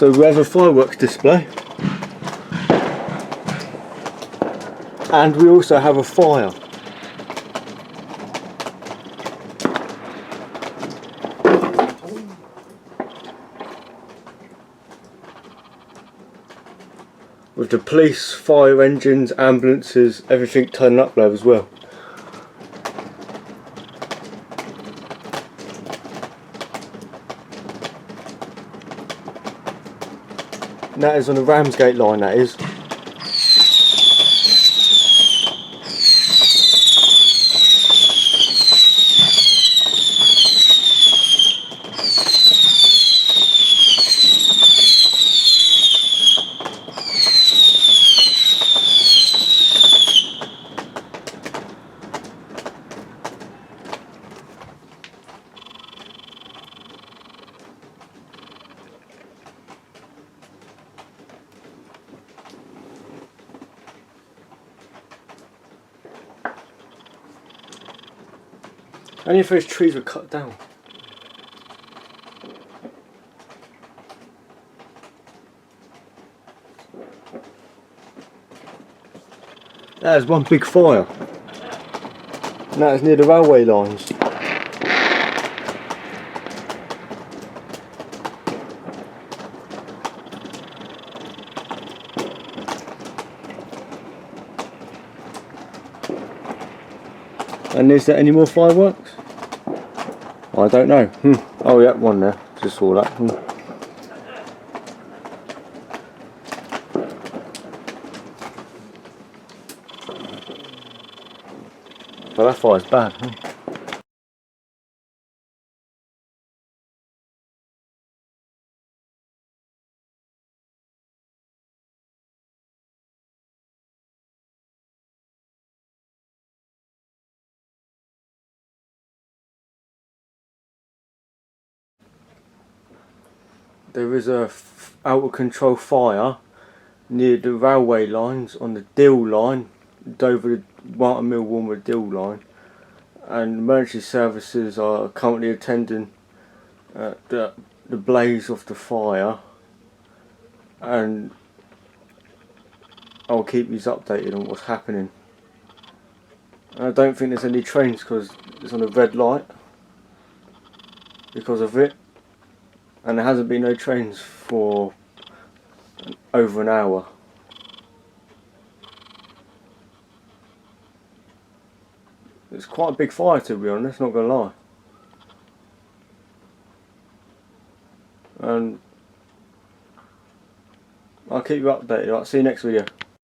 So we have a fireworks display, and we also have a fire. With the police, fire engines, ambulances, everything turning up there as well. And that is on the Ramsgate line, that is. Only if those trees were cut down. That is one big fire. And that is near the railway lines. And is there any more fireworks? I don't know. Oh yeah, one there. Just saw that. But that fire's bad. There is a out of control fire near the railway lines on the Deal line, Dover to Martin Mill Walmer Deal line, and emergency services are currently attending the blaze of the fire, and I'll keep you updated on what's happening. And I don't think there's any trains because it's on a red light because of it, and there hasn't been no trains for over an hour. It's quite a big fire, to be honest, not gonna lie. And I'll keep you updated. I'll see you next video.